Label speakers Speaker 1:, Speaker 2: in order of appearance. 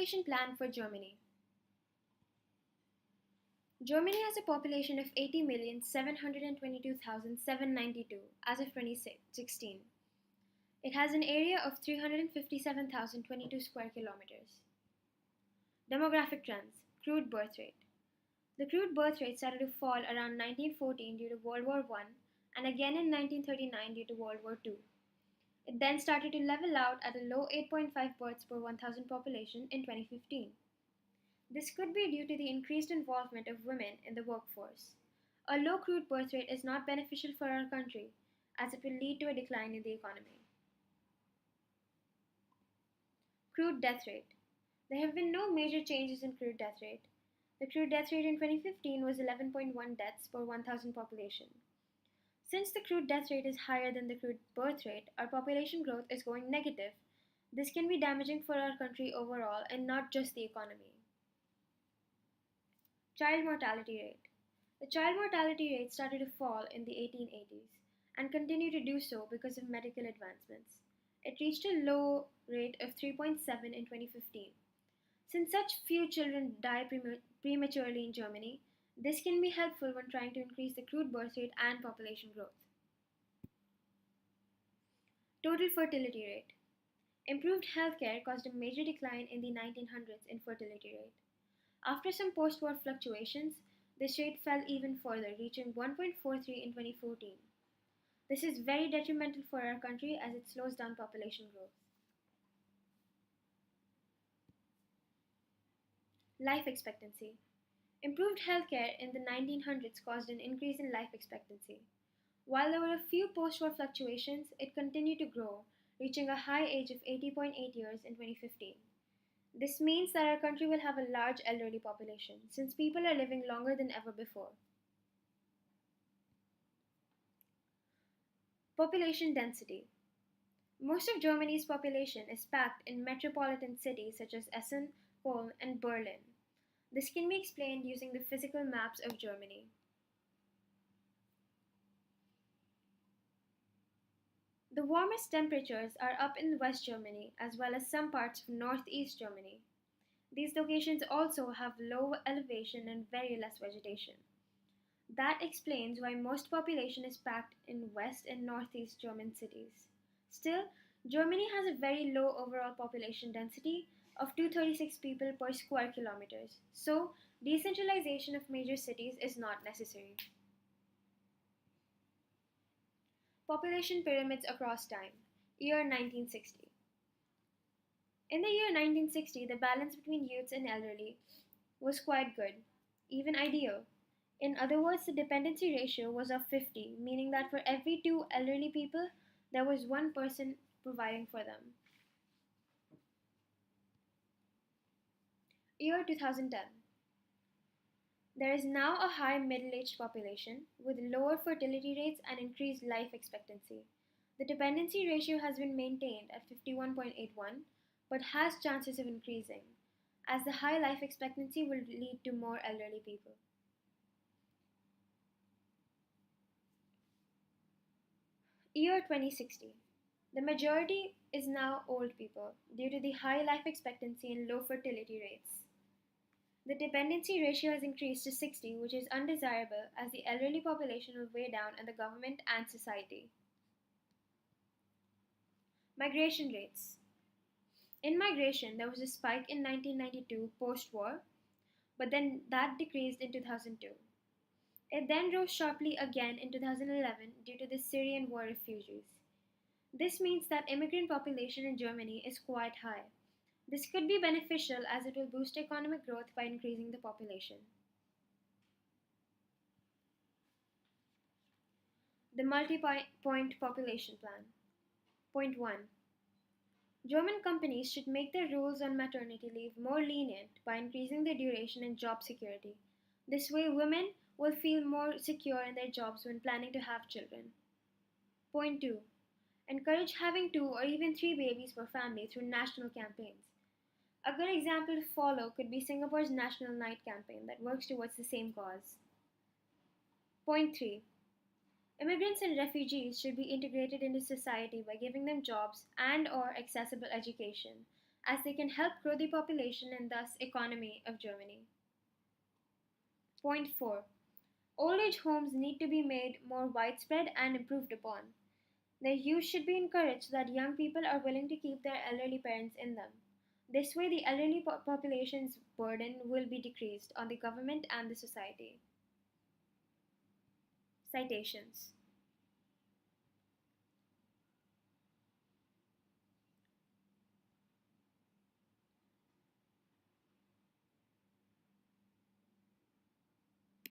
Speaker 1: Population plan for Germany. Germany has a population of 80,722,792 as of 2016. It has an area of 357,022 square kilometers. Demographic trends. Crude birth rate. The crude birth rate started to fall around 1914 due to World War I and again in 1939 due to World War II. It then started to level out at a low 8.5 births per 1,000 population in 2015. This could be due to the increased involvement of women in the workforce. A low crude birth rate is not beneficial for our country, as it will lead to a decline in the economy. Crude death rate. There have been no major changes in crude death rate. The crude death rate in 2015 was 11.1 deaths per 1,000 population. Since the crude death rate is higher than the crude birth rate, our population growth is going negative. This can be damaging for our country overall and not just the economy. Child mortality rate. The child mortality rate started to fall in the 1880s and continued to do so because of medical advancements. It reached a low rate of 3.7 in 2015. Since such few children die prematurely in Germany, this can be helpful when trying to increase the crude birth rate and population growth. Total fertility rate. Improved healthcare caused a major decline in the 1900s in fertility rate. After some post-war fluctuations, this rate fell even further, reaching 1.43 in 2014. This is very detrimental for our country as it slows down population growth. Life expectancy. Improved healthcare in the 1900s caused an increase in life expectancy. While there were a few post-war fluctuations, it continued to grow, reaching a high age of 80.8 years in 2015. This means that our country will have a large elderly population, since people are living longer than ever before. Population density. Most of Germany's population is packed in metropolitan cities such as Essen, Köln, and Berlin. This can be explained using the physical maps of Germany. The warmest temperatures are up in West Germany as well as some parts of Northeast Germany. These locations also have low elevation and very less vegetation. That explains why most population is packed in West and Northeast German cities. Still, Germany has a very low overall population density of 236 people per square kilometers, so decentralization of major cities is not necessary. Population pyramids across time. Year 1960. In the year 1960, the balance between youths and elderly was quite good, even ideal. In other words, the dependency ratio was of 50, meaning that for every two elderly people, there was one person providing for them. Year 2010. There is now a high middle-aged population with lower fertility rates and increased life expectancy. The dependency ratio has been maintained at 51.81 but has chances of increasing, as the high life expectancy will lead to more elderly people. Year 2060. The majority is now old people due to the high life expectancy and low fertility rates. The dependency ratio has increased to 60, which is undesirable as the elderly population will weigh down on the government and society. Migration rates. In migration, there was a spike in 1992 post-war, but then that decreased in 2002. It then rose sharply again in 2011 due to the Syrian war refugees. This means that immigrant population in Germany is quite high. This could be beneficial as it will boost economic growth by increasing the population. The multi-point population plan. Point 1. German companies should make their rules on maternity leave more lenient by increasing the duration and job security. This way, women will feel more secure in their jobs when planning to have children. Point 2. Encourage having 2 or even 3 babies per family through national campaigns. A good example to follow could be Singapore's National Night campaign that works towards the same cause. Point 3. Immigrants and refugees should be integrated into society by giving them jobs and or accessible education, as they can help grow the population and thus economy of Germany. Point 4. Old age homes need to be made more widespread and improved upon. Their use should be encouraged so that young people are willing to keep their elderly parents in them. This way, the elderly population's burden will be decreased on the government and the society. Citations